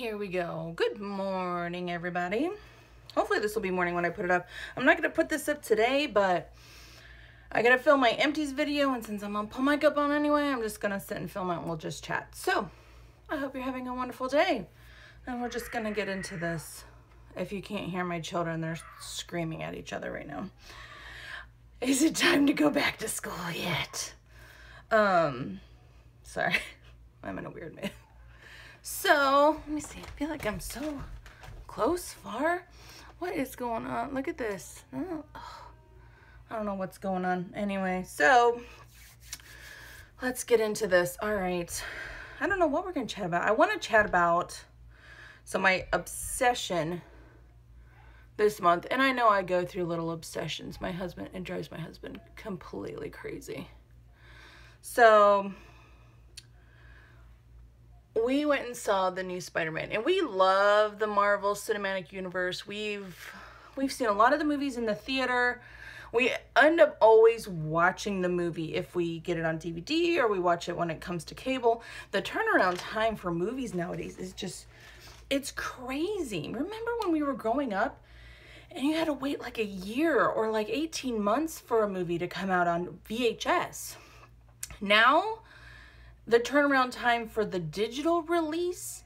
Here we go. Good morning, everybody. Hopefully this will be morning when I put it up. I'm not going to put this up today, but I got to film my empties video, and since I'm going to put makeup on anyway, I'm just going to sit and film it and we'll just chat. So, I hope you're having a wonderful day. And we're just going to get into this. If you can't hear my children, they're screaming at each other right now. Is it time to go back to school yet? Sorry. I'm in a weird mood. So, let me see. I feel like I'm so close, far. What is going on? Look at this. Oh, I don't know what's going on. Anyway, so let's get into this. All right. I don't know what we're going to chat about. I want to chat about my obsession this month. And I know I go through little obsessions. It drives my husband completely crazy. So we went and saw the new Spider-Man, and we love the Marvel Cinematic Universe. We've seen a lot of the movies in the theater. We end up always watching the movie if we get it on DVD or we watch it when it comes to cable. The turnaround time for movies nowadays is just, it's crazy. Remember when we were growing up and you had to wait like a year or like 18 months for a movie to come out on VHS? Now, the turnaround time for the digital release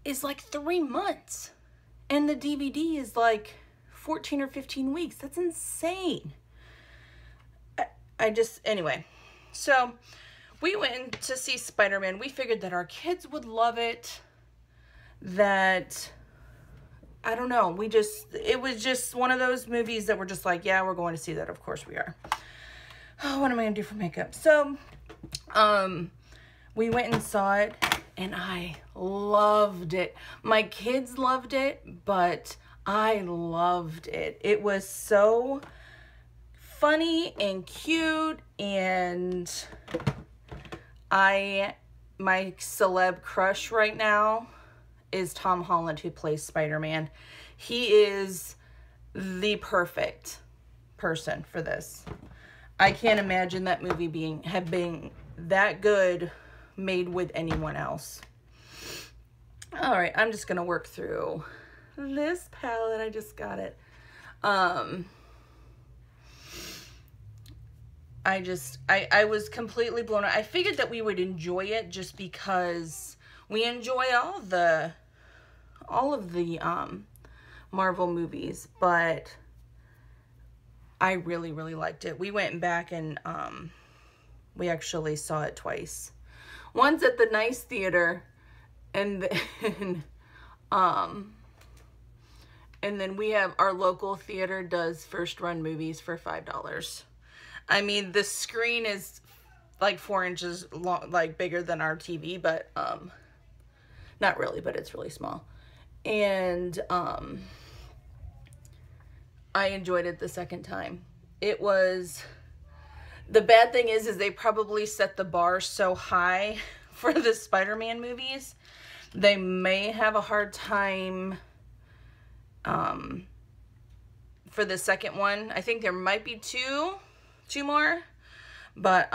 is like 3 months. And the DVD is like 14 or 15 weeks. That's insane. Anyway. So, we went to see Spider-Man. We figured that our kids would love it. That, I don't know. It was just one of those movies that we're just like, yeah, we're going to see that. Of course we are. Oh, what am I going to do for makeup? So, we went and saw it, and I loved it. My kids loved it, but I loved it. It was so funny and cute, and my celeb crush right now is Tom Holland, who plays Spider-Man. He is the perfect person for this. I can't imagine that movie being that good made with anyone else. All right, I'm just gonna work through this palette. I just got it. I was completely blown away. I figured that we would enjoy it just because we enjoy all of the Marvel movies, but I really, really liked it. We went back and we actually saw it twice. Once at the nice theater, and then we have our local theater does first run movies for $5. I mean, the screen is like 4 inches long, like bigger than our TV, but not really, but it's really small. And I enjoyed it the second time. It was, the bad thing is they probably set the bar so high for the Spider-Man movies. They may have a hard time for the second one. I think there might be two more, but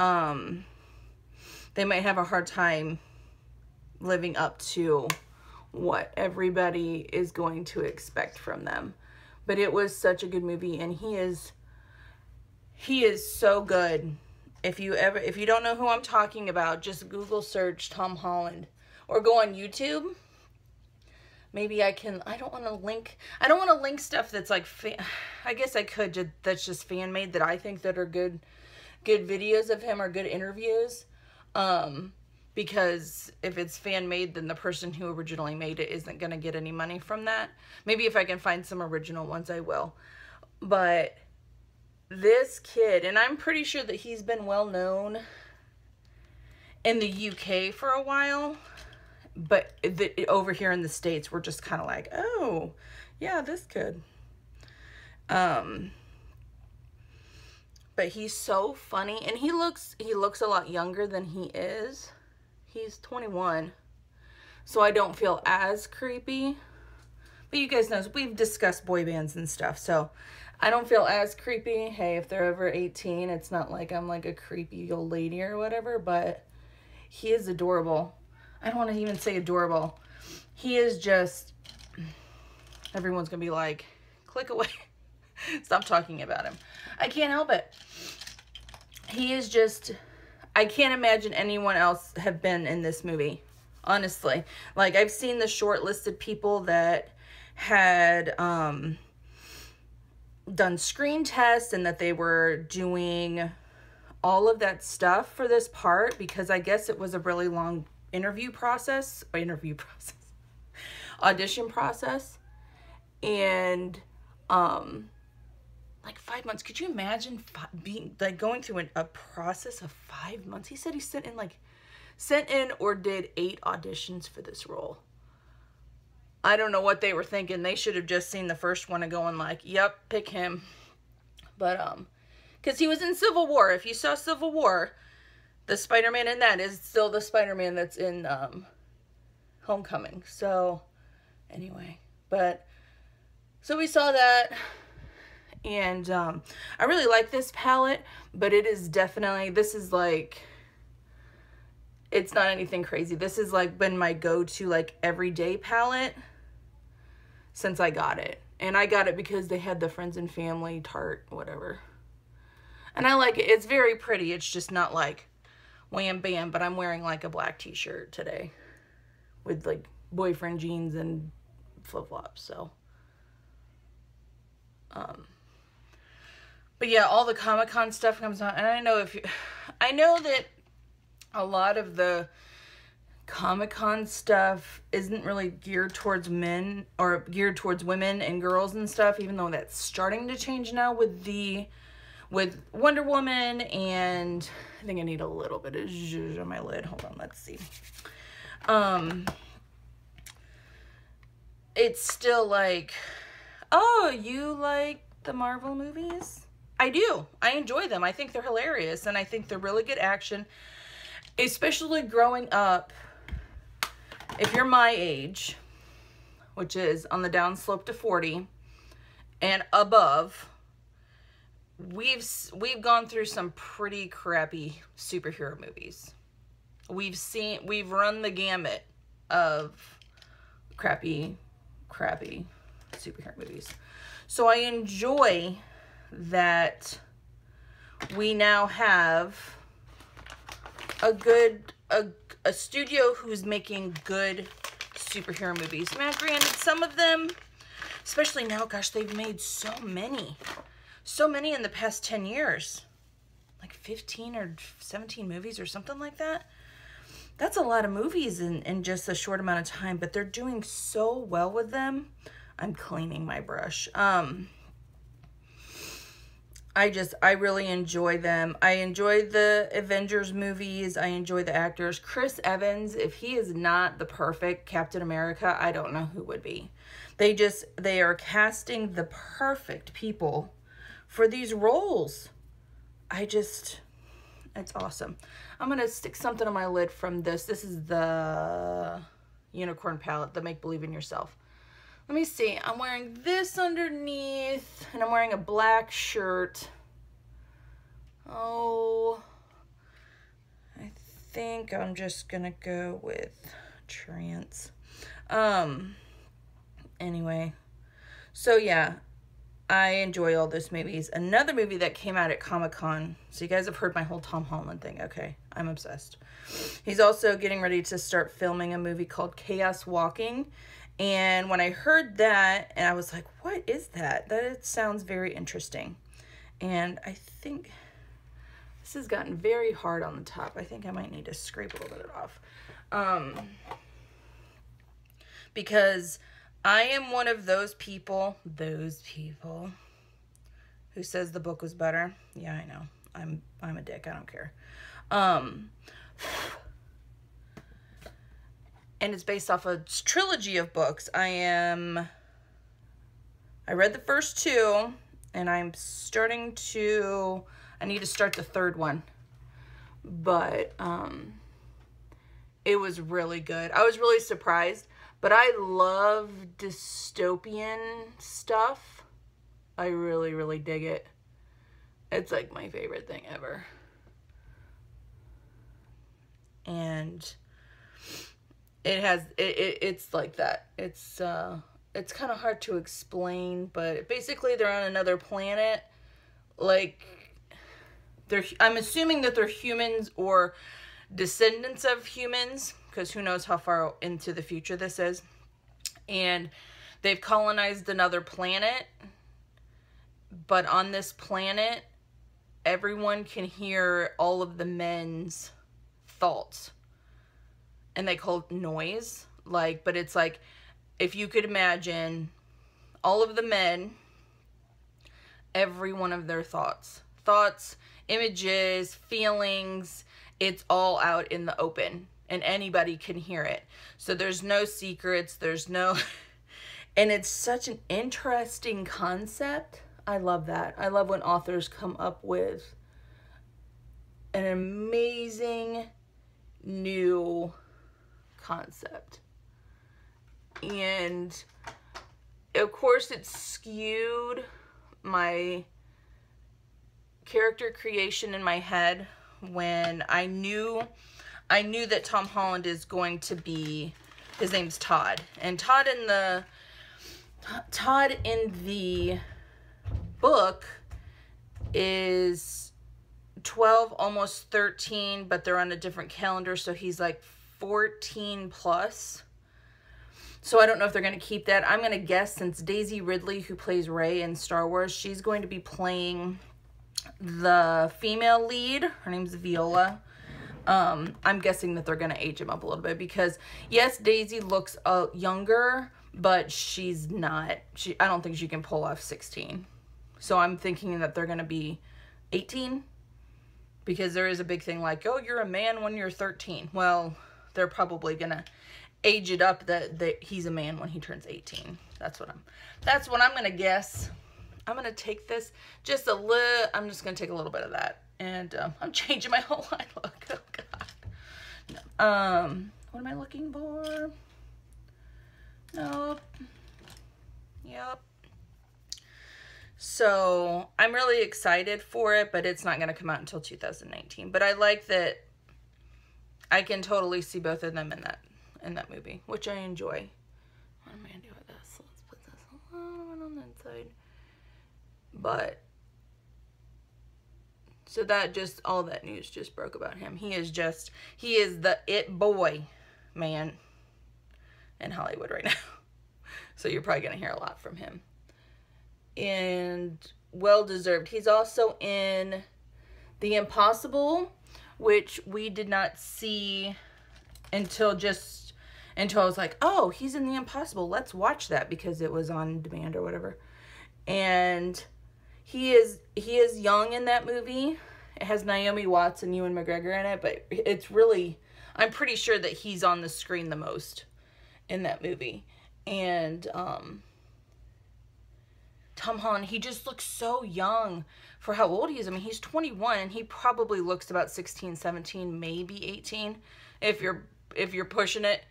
they might have a hard time living up to what everybody is going to expect from them. But it was such a good movie, and he is so good. If you don't know who I'm talking about, just Google search Tom Holland or go on YouTube. Maybe I don't want to link stuff that's like I guess I could, that's just fan made, that I think that are good videos of him or good interviews. Because if it's fan made, then the person who originally made it isn't going to get any money from that. Maybe if I can find some original ones, I will. But this kid, and I'm pretty sure that he's been well known in the UK for a while, but over here in the States, we're just kind of like, oh, yeah, this kid. But he's so funny, and he looks a lot younger than he is. He's 21, so I don't feel as creepy. But you guys know, we've discussed boy bands and stuff, so I don't feel as creepy. Hey, if they're over 18, it's not like I'm like a creepy old lady or whatever, but he is adorable. I don't want to even say adorable. he is just, everyone's gonna be like, click away. Stop talking about him. I can't help it. He is just, I can't imagine anyone else have been in this movie, honestly. Like, I've seen the shortlisted people that had done screen tests and that they were doing all of that stuff for this part, because I guess it was a really long audition process. And like 5 months. Could you imagine being like going through a process of 5 months? He said he sent in or did 8 auditions for this role. I don't know what they were thinking. They should have just seen the first one and going like, yep, pick him. But because he was in Civil War. If you saw Civil War, the Spider-Man in that is still the Spider-Man that's in Homecoming. So anyway, so we saw that. And I really like this palette, but it is definitely, this is like, it's not anything crazy. This has like been my go-to like everyday palette since I got it. And I got it because they had the Friends and Family Tarte, whatever. And I like it. It's very pretty. It's just not like wham bam, but I'm wearing like a black t-shirt today with like boyfriend jeans and flip-flops, so. But yeah, all the Comic-Con stuff comes on, and I know that a lot of the Comic-Con stuff isn't really geared towards men or geared towards women and girls and stuff, even though that's starting to change now with Wonder Woman. And I think I need a little bit of zhuzh on my lid. Hold on, let's see. It's still like, oh, you like the Marvel movies? I do. I enjoy them. I think they're hilarious, and I think they're really good action, especially growing up. If you're my age, which is on the downslope to 40 and above, we've gone through some pretty crappy superhero movies. We've run the gamut of crappy superhero movies. So I enjoy that we now have a studio who's making good superhero movies. Now, granted, some of them, especially now, gosh, they've made so many in the past 10 years. Like 15 or 17 movies or something like that. That's a lot of movies in just a short amount of time, but they're doing so well with them. I'm cleaning my brush. I really enjoy them. I enjoy the Avengers movies. I enjoy the actors. Chris Evans, if he is not the perfect Captain America, I don't know who would be. They are casting the perfect people for these roles. It's awesome. I'm going to stick something on my lid from this. This is the Unicorn palette, the Make Believe in Yourself. Let me see. I'm wearing this underneath, and I'm wearing a black shirt. Oh, I think I'm just going to go with trance. Anyway, so yeah, I enjoy all those movies. Another movie that came out at Comic-Con. So you guys have heard my whole Tom Holland thing. Okay, I'm obsessed. He's also getting ready to start filming a movie called Chaos Walking. And when I heard that, and I was like, what is that? That sounds very interesting. And I think this has gotten very hard on the top. I think I might need to scrape a little bit off. Because I am one of those people who says the book was better. Yeah, I know. I'm a dick. I don't care. And it's based off a trilogy of books. I read the first 2, and I need to start the 3rd one. But it was really good. I was really surprised, but I love dystopian stuff. I really, really dig it. It's like my favorite thing ever. And it's like that. It's kind of hard to explain, but basically they're on another planet. Like, I'm assuming that they're humans or descendants of humans, because who knows how far into the future this is. And they've colonized another planet, but on this planet, everyone can hear all of the men's thoughts. And they call it noise. Like, but it's like, if you could imagine all of the men, every one of their thoughts, images, feelings, it's all out in the open and anybody can hear it. So there's no secrets, there's no, and it's such an interesting concept. I love that. I love when authors come up with an amazing new concept. And of course it's skewed my character creation in my head when I knew that Tom Holland is going to be, his name's Todd. And Todd in the book is 12, almost 13, but they're on a different calendar, so he's like 14 plus. So I don't know if they're going to keep that. I'm going to guess, since Daisy Ridley, who plays Rey in Star Wars, she's going to be playing the female lead. Her name's Viola. I'm guessing that they're going to age him up a little bit, because yes, Daisy looks younger, but she's not. I don't think she can pull off 16. So I'm thinking that they're going to be 18, because there is a big thing like, oh, you're a man when you're 13. Well, they're probably going to age it up that he's a man when he turns 18. That's what I'm going to guess. I'm going to take this just a little, I'm just going to take a little bit of that. And I'm changing my whole eye look. Oh, God. What am I looking for? Nope. Yep. So I'm really excited for it, but it's not going to come out until 2019. But I like that I can totally see both of them in that movie, which I enjoy. What am I going to do with this? Let's put this on the inside. But so that just, all that news just broke about him. He is the it boy, man, in Hollywood right now. So you're probably going to hear a lot from him. And well deserved. He's also in The Impossible, which we did not see until I was like, oh, he's in The Impossible. Let's watch that, because it was on demand or whatever. And he is young in that movie. It has Naomi Watts and Ewan McGregor in it, but it's really, I'm pretty sure that he's on the screen the most in that movie. And Tom Holland, he just looks so young for how old he is. I mean, he's 21 and he probably looks about 16, 17, maybe 18 if you're pushing it.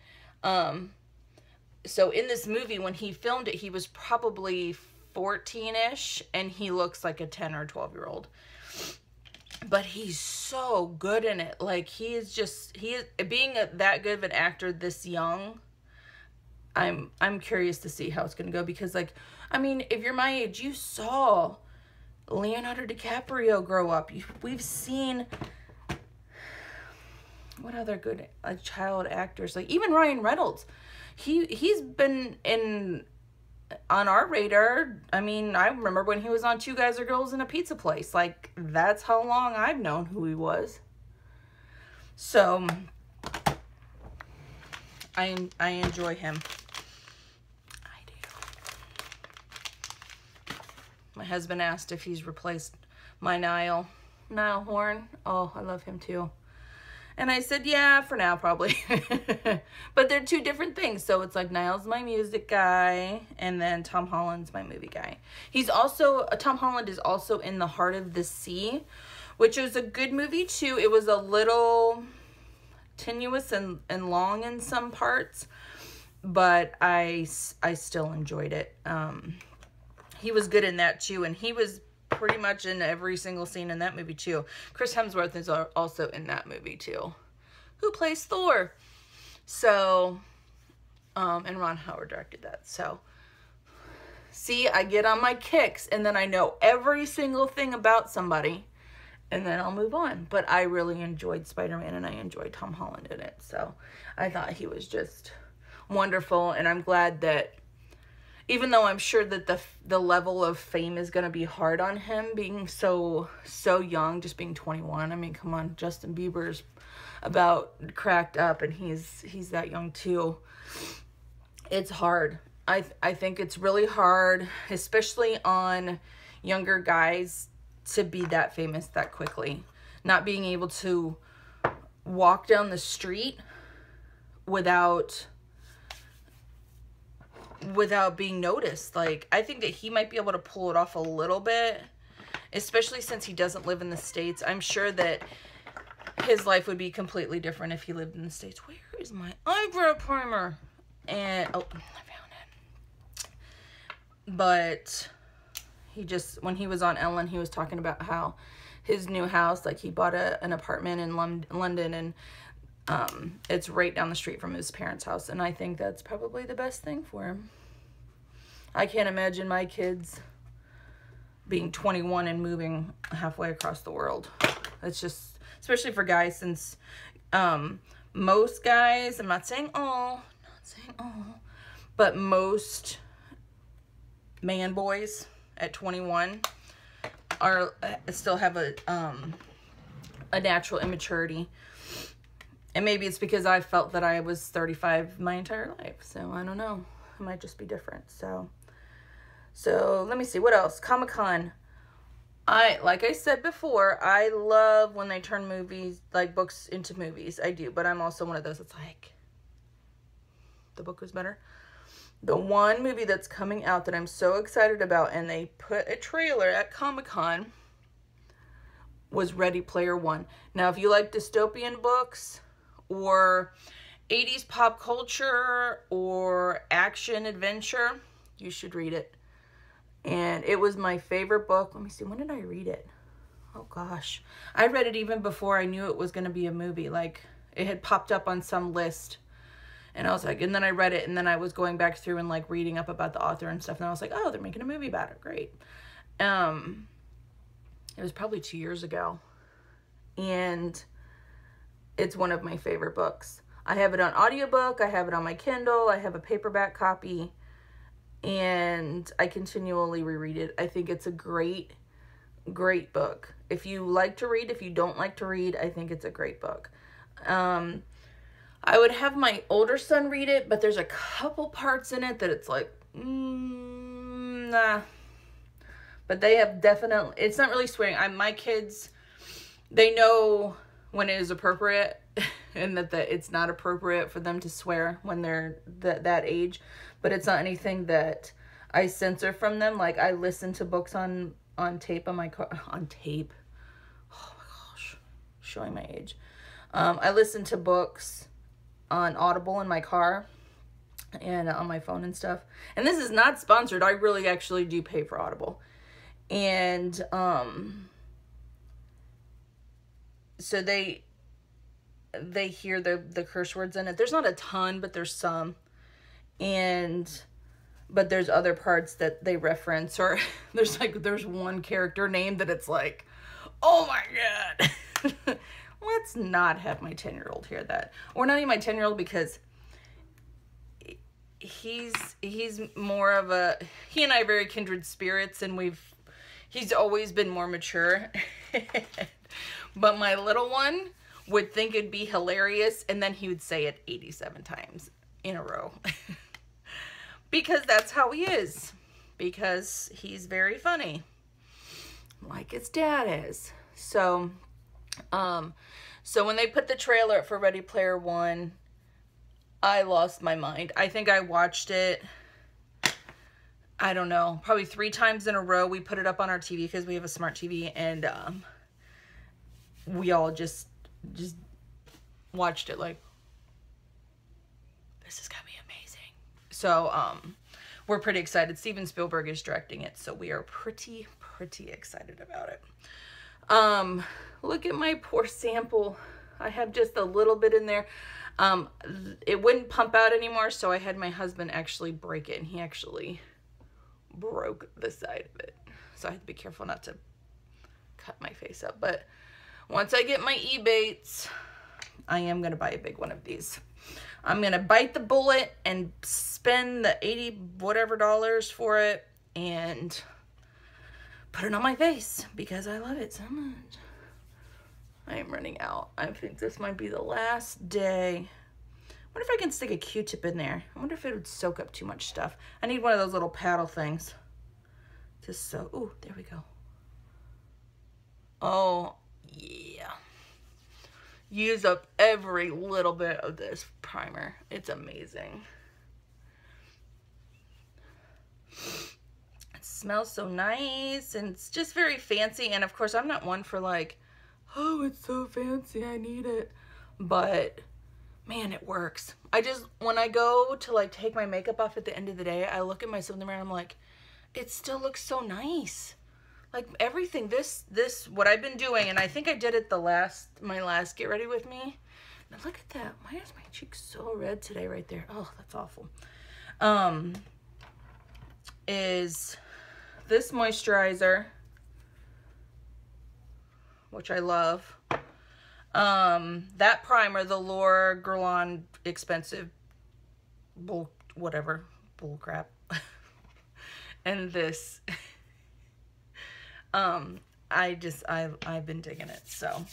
So in this movie, when he filmed it, he was probably 14-ish, and he looks like a 10 or 12-year-old. But he's so good in it. Like, he is being that good of an actor this young. I'm curious to see how it's going to go, because, like, I mean, if you're my age, you saw Leonardo DiCaprio grow up. We've seen, what other good child actors? Like, even Ryan Reynolds. He's been on our radar. I mean, I remember when he was on Two Guys or Girls in a Pizza Place. Like, that's how long I've known who he was. So, I enjoy him. I do. My husband asked if he's replaced my Niall Horn. Oh, I love him too. And I said, yeah, for now, probably. But they're two different things. So it's like, Niall's my music guy, and then Tom Holland's my movie guy. Tom Holland is also in The Heart of the Sea, which was a good movie too. It was a little tenuous and long in some parts, but I still enjoyed it. He was good in that too, and he was pretty much in every single scene in that movie too. Chris Hemsworth is also in that movie too, who plays Thor. So, and Ron Howard directed that. So, see, I get on my kicks, and then I know every single thing about somebody, and then I'll move on. But I really enjoyed Spider-Man, and I enjoyed Tom Holland in it. So, I thought he was just wonderful, and I'm glad that, even though I'm sure that the level of fame is going to be hard on him, being so young, just being 21. I mean, come on, Justin Bieber's about cracked up, and he's that young too. It's hard. I think it's really hard, especially on younger guys, to be that famous that quickly. Not being able to walk down the street without being noticed. Like, I think that he might be able to pull it off a little bit, especially since he doesn't live in the States. I'm sure that his life would be completely different if he lived in the States. Where is my eyebrow primer? And, oh, I found it. But he just, when he was on Ellen, he was talking about how his new house, like, he bought an apartment in London, and it's right down the street from his parents' house, and I think that's probably the best thing for him. I can't imagine my kids being 21 and moving halfway across the world. It's just, especially for guys, since most guys, I'm not saying all, but most man boys at 21 still have a natural immaturity. And maybe it's because I felt that I was 35 my entire life. So, I don't know. It might just be different. So let me see. What else? Comic-Con. Like I said before, I love when they turn movies, like books, into movies. I do. But I'm also one of those that's like, the book was better. The one movie that's coming out that I'm so excited about, and they put a trailer at Comic-Con, was Ready Player One. Now, if you like dystopian books, or 80s pop culture, or action adventure, you should read it. And it was my favorite book. Let me see, when did I read it? Oh gosh, I read it even before I knew it was going to be a movie. Like, it had popped up on some list, and I was like, and then I read it, and then I was going back through and like reading up about the author and stuff, and I was like, oh, they're making a movie about it. Great. It was probably 2 years ago, and it's one of my favorite books. I have it on audiobook, I have it on my Kindle, I have a paperback copy, and I continually reread it. I think it's a great book. If you like to read, if you don't like to read, I think it's a great book. I would have my older son read it, but there's a couple parts in it that it's like, nah. But they have definitely, it's not really swearing. My kids, they know when it is appropriate and that it's not appropriate for them to swear when they're that age. But it's not anything that I censor from them. Like, I listen to books on tape on my car. On tape? Oh my gosh. Showing my age. I listen to books on Audible in my car and on my phone and stuff. And this is not sponsored. I really actually do pay for Audible. And so they hear the curse words in it. There's not a ton, but there's some. But there's other parts that they reference, or there's one character name that it's like, oh my God. Let's not have my 10-year-old hear that. Or not even my 10-year-old, because he's more of a, he and I are very kindred spirits, and he's always been more mature. But my little one would think it'd be hilarious, and then he would say it 87 times in a row. Because that's how he is. Because he's very funny. Like his dad is. So when they put the trailer up for Ready Player One, I lost my mind. I think I watched it, I don't know, probably 3 times in a row. We put it up on our TV because we have a smart TV, and we all just watched it like, this is gonna be amazing. So we're pretty excited. Steven Spielberg is directing it, so we are pretty excited about it. Look at my poor sample. I have just a little bit in there. It wouldn't pump out anymore, so I had my husband actually break it, and he actually broke the side of it. So I had to be careful not to cut my face up. But once I get my Ebates, I am going to buy a big one of these. I'm going to bite the bullet and spend the 80 whatever dollars for it and put it on my face because I love it so much. I am running out. I think this might be the last day. I wonder if I can stick a Q-tip in there. I wonder if it would soak up too much stuff. I need one of those little paddle things to soak. Ooh, there we go. Oh, yeah. Use up every little bit of this primer. It's amazing. It smells so nice, and it's just very fancy. And of course, I'm not one for like, oh, it's so fancy, I need it. But man, it works. When I go to like take my makeup off at the end of the day, I look at myself in the mirror and I'm like, it still looks so nice. Like everything, this, what I've been doing, and I think I did it my last Get Ready With Me. Now look at that. Why is my cheek so red today right there? Oh, that's awful. Is this moisturizer, which I love. That primer, the Laura Guerlain expensive bull crap. And this, I've been digging it. So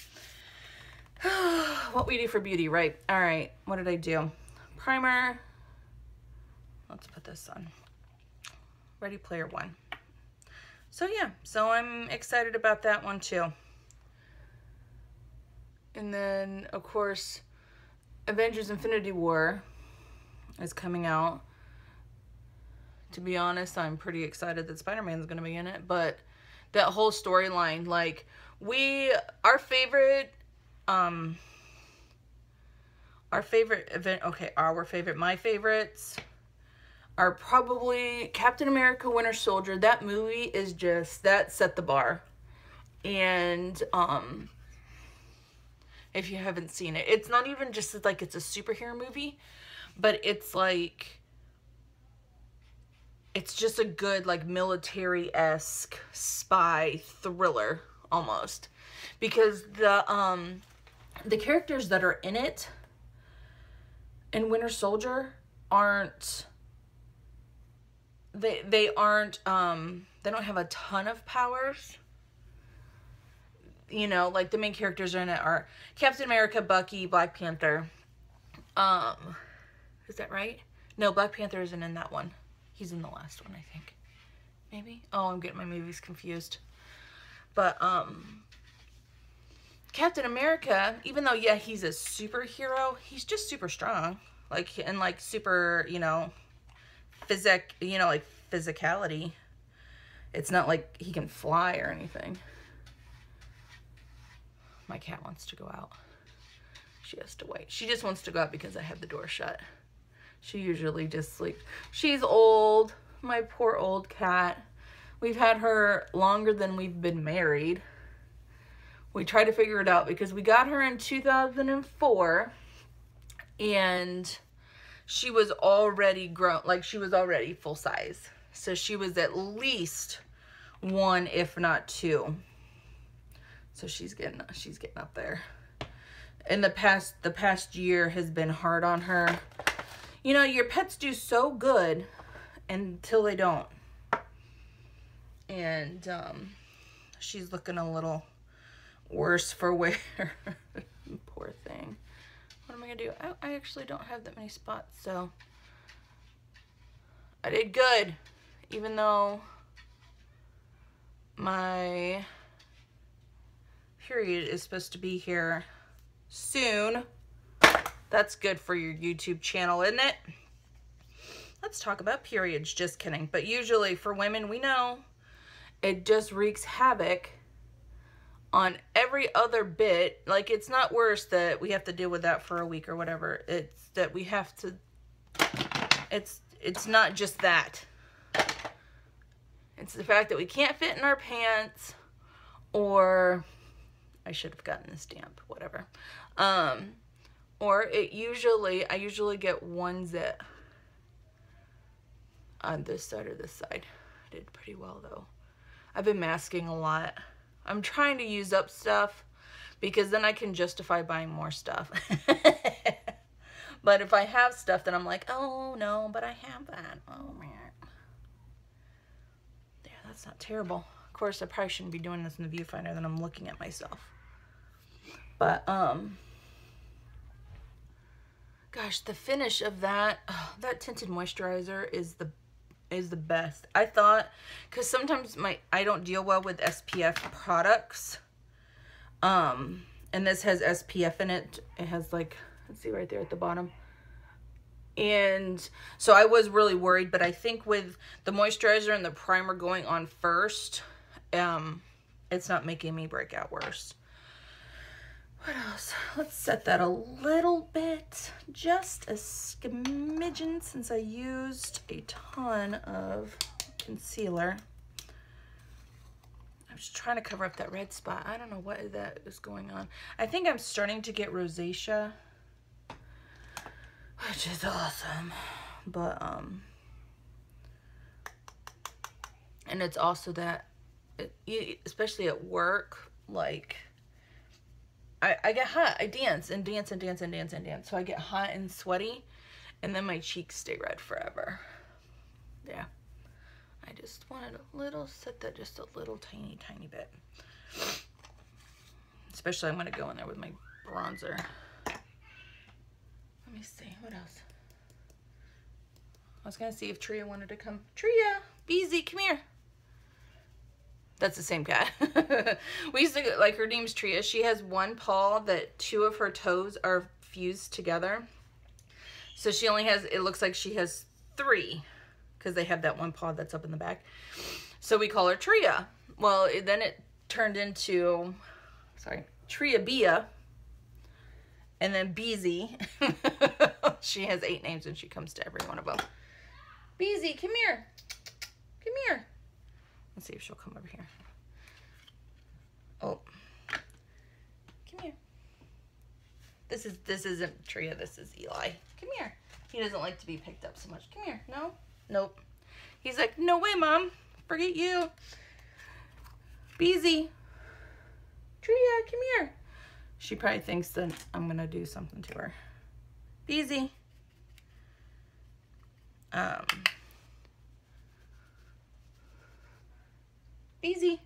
what we do for beauty, right? All right. What did I do? Primer. Let's put this on. Ready Player One. So yeah, so I'm excited about that one too. And then, of course, Avengers Infinity War is coming out. To be honest, I'm pretty excited that Spider-Man's going to be in it. But that whole storyline, like, our favorite event, okay, my favorites are probably Captain America Winter Soldier. That movie is just, that set the bar. And, if you haven't seen it, it's not even just like it's a superhero movie, but it's like, it's just a good like military-esque spy thriller almost, because the characters that are in it in Winter Soldier aren't, they don't have a ton of powers. You know, like the main characters in it are Captain America, Bucky, Black Panther. Is that right? No, Black Panther isn't in that one. He's in the last one, I think. Maybe? Oh, I'm getting my movies confused. But, Captain America, even though, yeah, he's a superhero, he's just super strong. Like, and like super, you know, like physicality. It's not like he can fly or anything. My cat wants to go out. She has to wait. She just wants to go out because I have the door shut. She usually just sleeps. She's old. My poor old cat. We've had her longer than we've been married. We tried to figure it out because we got her in 2004. And she was already grown. Like, she was already full size. So she was at least 1, if not 2. So she's getting up there. And the past year has been hard on her. You know, your pets do so good until they don't. And she's looking a little worse for wear. Poor thing. What am I gonna do? I actually don't have that many spots, so I did good, even though my period is supposed to be here soon. That's good for your YouTube channel, isn't it? Let's talk about periods. Just kidding. But usually for women, we know it just wreaks havoc on every other bit. Like, it's not worse that we have to deal with that for a week or whatever. It's that we have to, it's not just that. It's the fact that we can't fit in our pants, or I should have gotten this damp, whatever. Or I usually get ones that on this side or this side. I did pretty well though. I've been masking a lot. I'm trying to use up stuff because then I can justify buying more stuff. But if I have stuff, then I'm like, oh no, but I have that. Oh man. Yeah, that's not terrible. Of course, I probably shouldn't be doing this in the viewfinder, then I'm looking at myself. But, gosh, the finish of that, that tinted moisturizer is the best. I thought, because sometimes I don't deal well with SPF products. And this has SPF in it. It has like, let's see right there at the bottom. And so I was really worried, but I think with the moisturizer and the primer going on first, it's not making me break out worse. What else? Let's set that a little bit, just a smidgen, since I used a ton of concealer. I'm just trying to cover up that red spot. I don't know what that is going on. I think I'm starting to get rosacea, which is awesome. But, and it's also that, especially at work, like, I get hot. I dance and dance and dance and dance and dance. So I get hot and sweaty, and then my cheeks stay red forever. Yeah. I just wanted a little, set that just a little tiny bit. Especially I'm going to go in there with my bronzer. Let me see. What else? I was going to see if Tria wanted to come. Tria! Beezy, come here. That's the same cat. We used to, like, her name's Tria. She has one paw that 2 of her toes are fused together. So she only has, it looks like she has 3, because they have that one paw that's up in the back. So we call her Tria. Well, then it turned into, sorry, Tria Bia, and then Beezy. She has 8 names and she comes to every one of them. Beezy, come here. Come here. Let's see if she'll come over here. Oh. Come here. This isn't Tria, this is Eli. Come here. He doesn't like to be picked up so much. Come here. No? Nope. He's like, no way, Mom. Forget you. Beezy. Tria, come here. She probably thinks that I'm going to do something to her. Beezy. Beezy.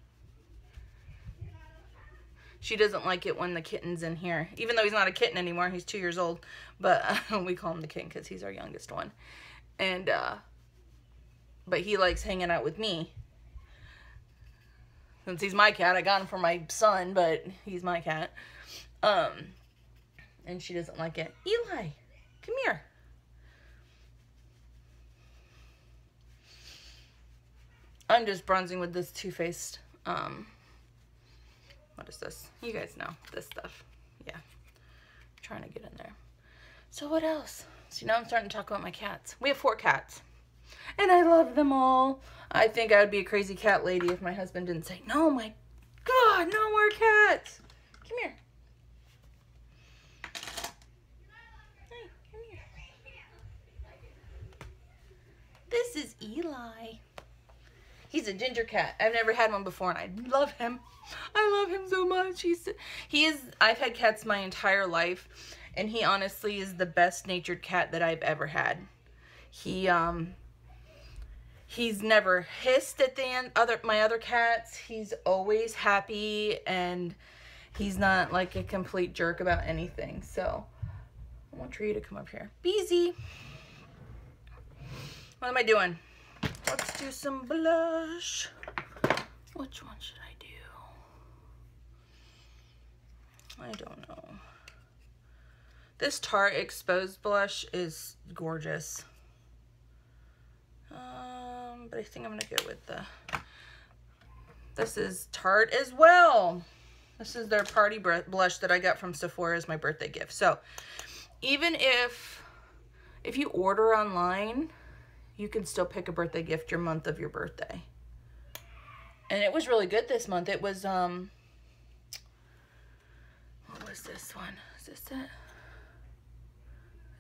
She doesn't like it when the kitten's in here. Even though he's not a kitten anymore, he's 2 years old. But we call him the kitten because he's our youngest one. And, but he likes hanging out with me. Since he's my cat, I got him for my son, but he's my cat. And she doesn't like it. Eli, come here. I'm just bronzing with this Too Faced, what is this? You guys know this stuff. Yeah. I'm trying to get in there. So what else? So now I'm starting to talk about my cats. We have 4 cats. And I love them all. I think I would be a crazy cat lady if my husband didn't say, no, my God, no more cats. Come here. Hey, come here. This is Eli. He's a ginger cat. I've never had one before, and I love him. I love him so much. I've had cats my entire life, and he honestly is the best natured cat that I've ever had. He's never hissed at my other cats. He's always happy, and he's not like a complete jerk about anything. So I want Tria to come up here. Beezy. What am I doing? Let's do some blush. Which one should I do? I don't know. This Tarte Exposed blush is gorgeous. But I think I'm going to go with this is Tarte as well. This is their party blush that I got from Sephora as my birthday gift. So even if you order online, you can still pick a birthday gift your month of your birthday. And it was really good this month. It was, what was this one? Is this it?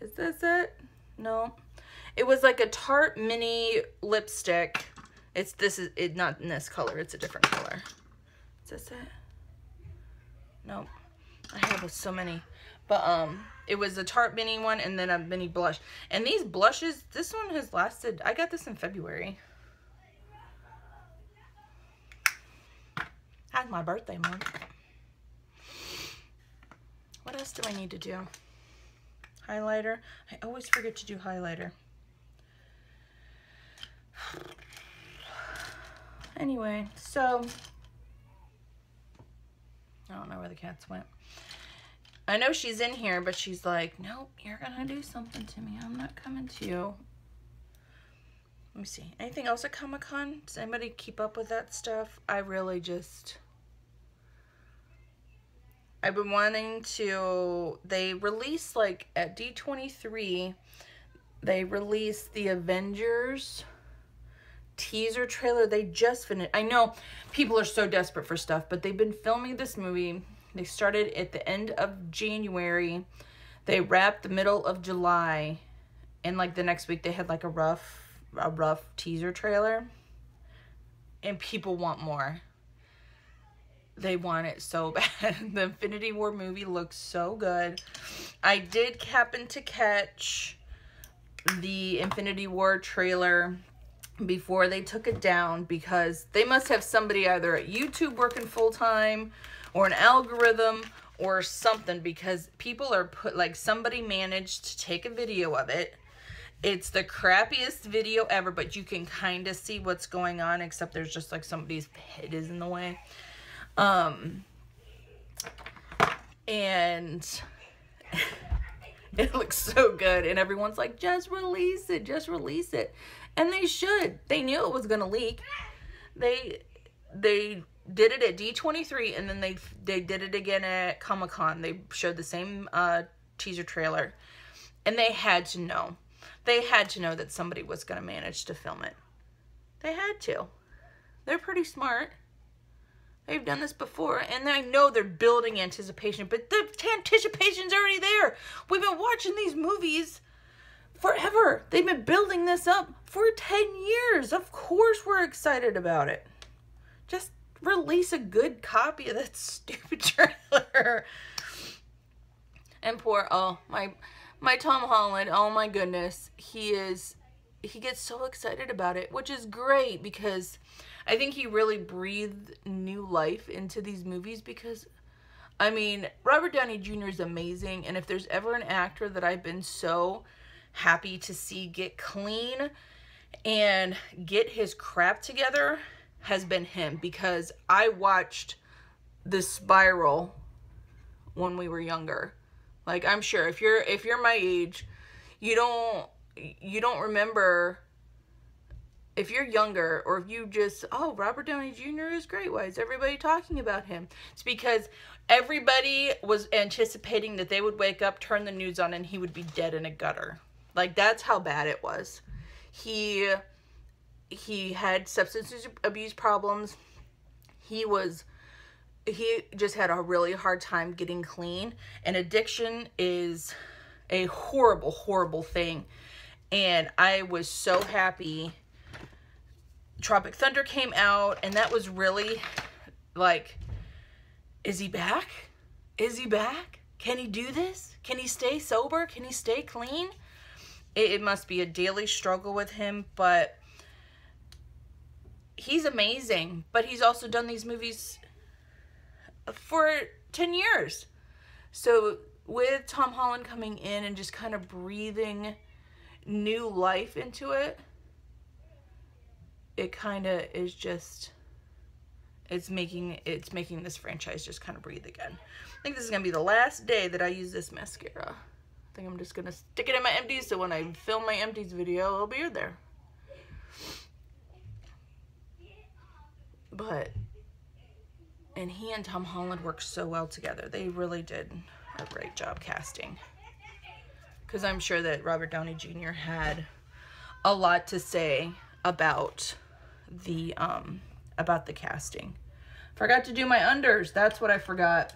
Is this it? No. It was like a Tarte mini lipstick. This is not in this color. It's a different color. Is this it? Nope. I have so many. But it was a Tarte mini one and then a mini blush. And these blushes, this one has lasted. I got this in February. That's my birthday month. What else do I need to do? Highlighter. I always forget to do highlighter. Anyway, so I don't know where the cats went. I know she's in here, but she's like, nope, you're gonna do something to me. I'm not coming to you. Let me see. Anything else at Comic-Con? Does anybody keep up with that stuff? I really just... I've been wanting to... They released, like, at D23, they released the Avengers teaser trailer. They just finished. I know people are so desperate for stuff, but they've been filming this movie. They started at the end of January. They wrapped the middle of July. And, like, the next week, they had, like, a rough teaser trailer. And people want more. They want it so bad. The Infinity War movie looks so good. I did happen to catch the Infinity War trailer before they took it down, because they must have somebody either at YouTube working full-time or an algorithm or something, because people are somebody managed to take a video of it. It's the crappiest video ever, but you can kind of see what's going on, except there's just like somebody's head is in the way. And it looks so good, and everyone's like, just release it, just release it. And they should. They knew it was gonna leak. They did it at D23, and then they did it again at Comic-Con. They showed the same teaser trailer, and they had to know. They had to know that somebody was gonna manage to film it. They had to. They're pretty smart. They've done this before, and I know they're building anticipation, but the anticipation's already there. We've been watching these movies forever. They've been building this up for 10 years. Of course we're excited about it. Just release a good copy of that stupid trailer. And poor, my Tom Holland, oh my goodness. He gets so excited about it, which is great, because I think he really breathed new life into these movies, because, I mean, Robert Downey Jr. is amazing, and if there's ever an actor that I've been so happy to see get clean and get his crap together, has been him, because I watched The Spiral when we were younger. Like, I'm sure if you're my age, you don't remember. If you're younger, or if you just, oh, Robert Downey Jr. is great, why is everybody talking about him? It's because everybody was anticipating that they would wake up, turn the news on, and he would be dead in a gutter. Like, that's how bad it was. He had substance abuse problems. He just had a really hard time getting clean. And addiction is a horrible, horrible thing. And I was so happy Tropic Thunder came out, and that was really like, is he back? Is he back? Can he do this? Can he stay sober? Can he stay clean? It must be a daily struggle with him, but he's amazing. But he's also done these movies for 10 years. So with Tom Holland coming in and just kind of breathing new life into it, it kind of is just, it's making this franchise just kind of breathe again. I think this is going to be the last day that I use this mascara. I think I'm just going to stick it in my empties, so when I film my empties video, it'll be there. But, and he and Tom Holland worked so well together. They really did a great job casting. Because I'm sure that Robert Downey Jr. had a lot to say about the casting. Forgot to do my unders. That's what I forgot.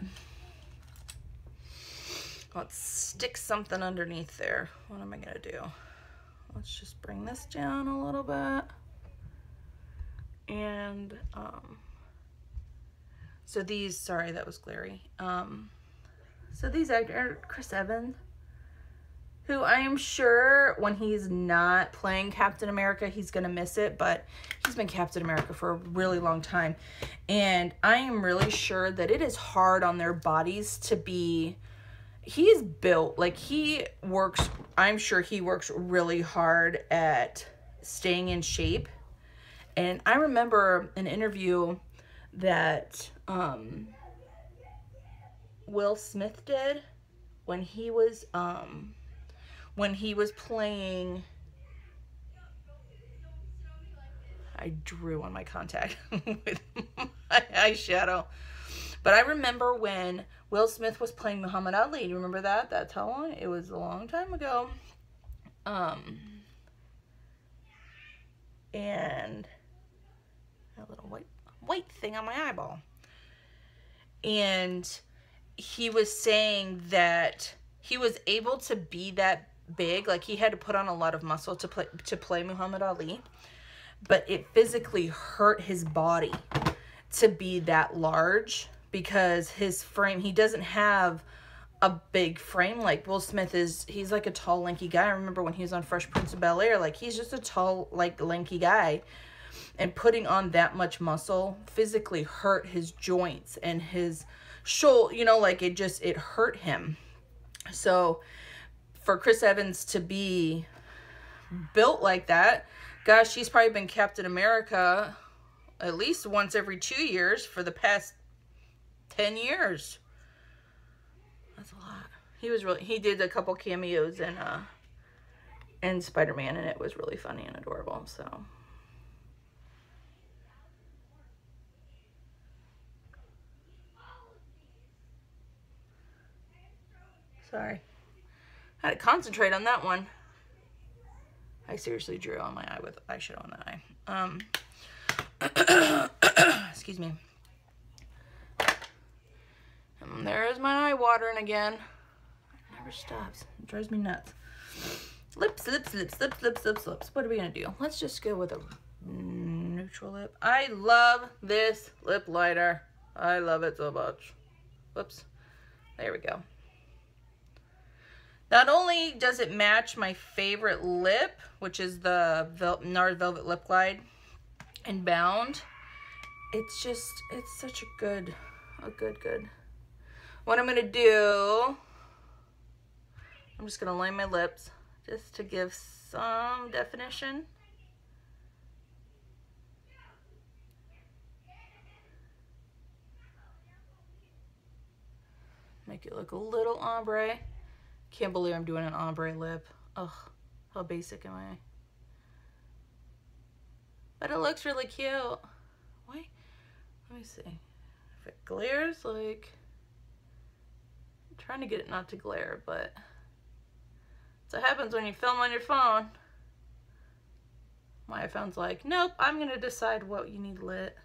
Let's stick something underneath there. What am I gonna do? Let's just bring this down a little bit. And so these, sorry, that was glary. So these are Chris Evans, who I am sure when he's not playing Captain America, he's gonna miss it, but he's been Captain America for a really long time. And I am really sure that it is hard on their bodies to be, he's built, like he works, I'm sure he works really hard at staying in shape. And I remember an interview that Will Smith did when he was playing, I drew on my contact with my eyeshadow. But I remember when Will Smith was playing Muhammad Ali. Do you remember that? That's how long? It was a long time ago. And a little white thing on my eyeball. And he was saying that he was able to be that big. Like he had to put on a lot of muscle to play Muhammad Ali. But it physically hurt his body to be that large because his frame, he doesn't have a big frame like Will Smith is. He's like a tall, lanky guy. I remember when he was on Fresh Prince of Bel-Air, like he's just a tall, like lanky guy. And putting on that much muscle physically hurt his joints and his shoulder, you know, like it hurt him. So for Chris Evans to be built like that, gosh, he's probably been Captain America at least once every 2 years for the past 10 years. That's a lot. He did a couple cameos in Spider-Man, and it was really funny and adorable, so. Sorry. I had to concentrate on that one. I seriously drew on my eye with eyeshadow on that eye. Excuse me. And there's my eye watering again. It never stops. It drives me nuts. Lips. What are we gonna do? Let's just go with a neutral lip. I love this lip liner. I love it so much. Whoops. There we go. Not only does it match my favorite lip, which is the NARS Velvet Lip Glide in Bound, it's such a good. What I'm going to do, I'm just going to line my lips just to give some definition. Make it look a little ombre. Can't believe I'm doing an ombre lip. Ugh, how basic am I? But it looks really cute. Wait, let me see. If it glares, like, I'm trying to get it not to glare, but that's what happens when you film on your phone. My iPhone's like, nope, I'm gonna decide what you need lit.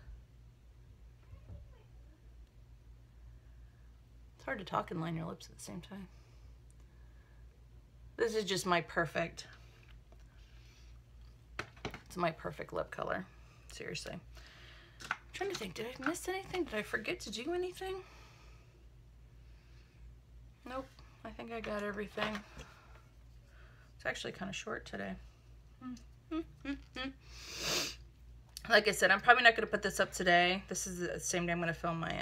It's hard to talk and line your lips at the same time. This is just my perfect, it's my perfect lip color. Seriously. I'm trying to think, did I miss anything? Did I forget to do anything? Nope, I think I got everything. It's actually kind of short today. Like I said, I'm probably not going to put this up today. This is the same day I'm going to film my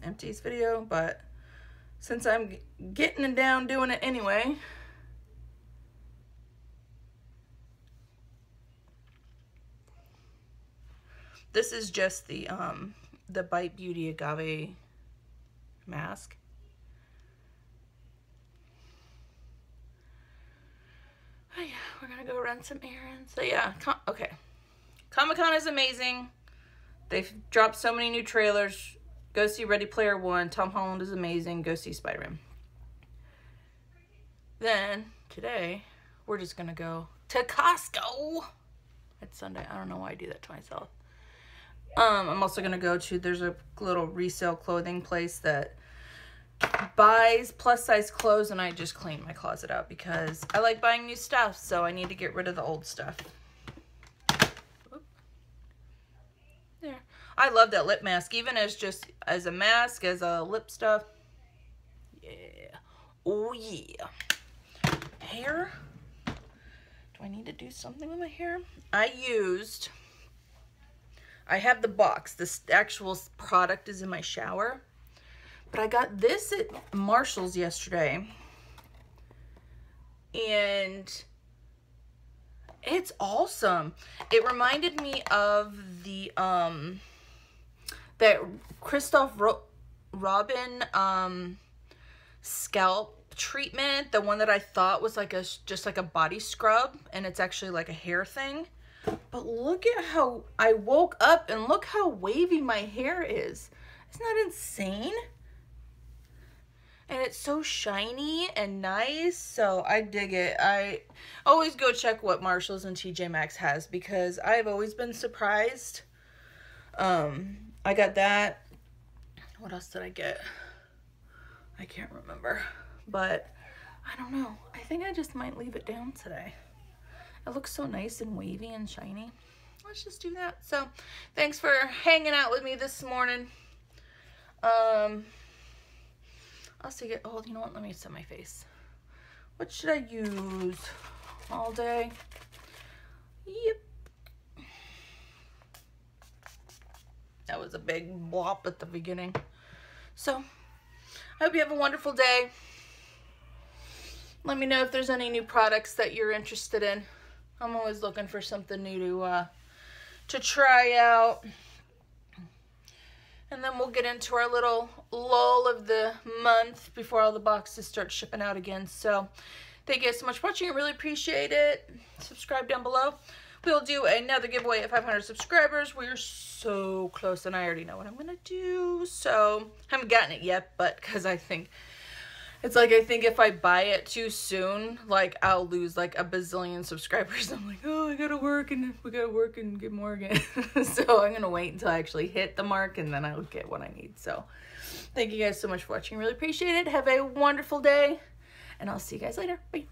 empties video, but since I'm getting it down, doing it anyway. This is just the Bite Beauty Agave mask. Oh yeah, we're gonna go run some errands. So yeah, okay. Comic-Con is amazing. They've dropped so many new trailers. Go see Ready Player One. Tom Holland is amazing. Go see Spider-Man. Then, today, we're just gonna go to Costco. It's Sunday. I don't know why I do that to myself. I'm also gonna go to, there's a little resale clothing place that buys plus size clothes, and I just clean my closet out because I like buying new stuff, so I need to get rid of the old stuff. Oop. There. I love that lip mask, even as just as a mask, as a lip stuff. Yeah. Oh yeah. Hair. Do I need to do something with my hair? I have the box. This actual product is in my shower. But I got this at Marshall's yesterday. And it's awesome. It reminded me of the that Christoph Robin scalp treatment, the one that I thought was like just like a body scrub, and it's actually like a hair thing. But look at how I woke up and look how wavy my hair is. Isn't that insane? And it's so shiny and nice, so I dig it. I always go check what Marshalls and TJ Maxx has because I've always been surprised. I got that. What else did I get? I can't remember, but I don't know. I think I just might leave it down today. It looks so nice and wavy and shiny. Let's just do that. So, thanks for hanging out with me this morning. I'll see it. Oh, you know what? Let me set my face. What should I use all day? Yep. That was a big blop at the beginning. So, I hope you have a wonderful day. Let me know if there's any new products that you're interested in. I'm always looking for something new to try out. And then we'll get into our little lull of the month before all the boxes start shipping out again. So, thank you guys so much for watching. I really appreciate it. Subscribe down below. We'll do another giveaway at 500 subscribers. We're so close, and I already know what I'm going to do. So, haven't gotten it yet, but because I think... It's like, I think if I buy it too soon, like, I'll lose, like, a bazillion subscribers. I'm like, oh, I gotta work, and we gotta work and get more again. So I'm gonna wait until I actually hit the mark, and then I'll get what I need. So thank you guys so much for watching. Really appreciate it. Have a wonderful day, and I'll see you guys later. Bye.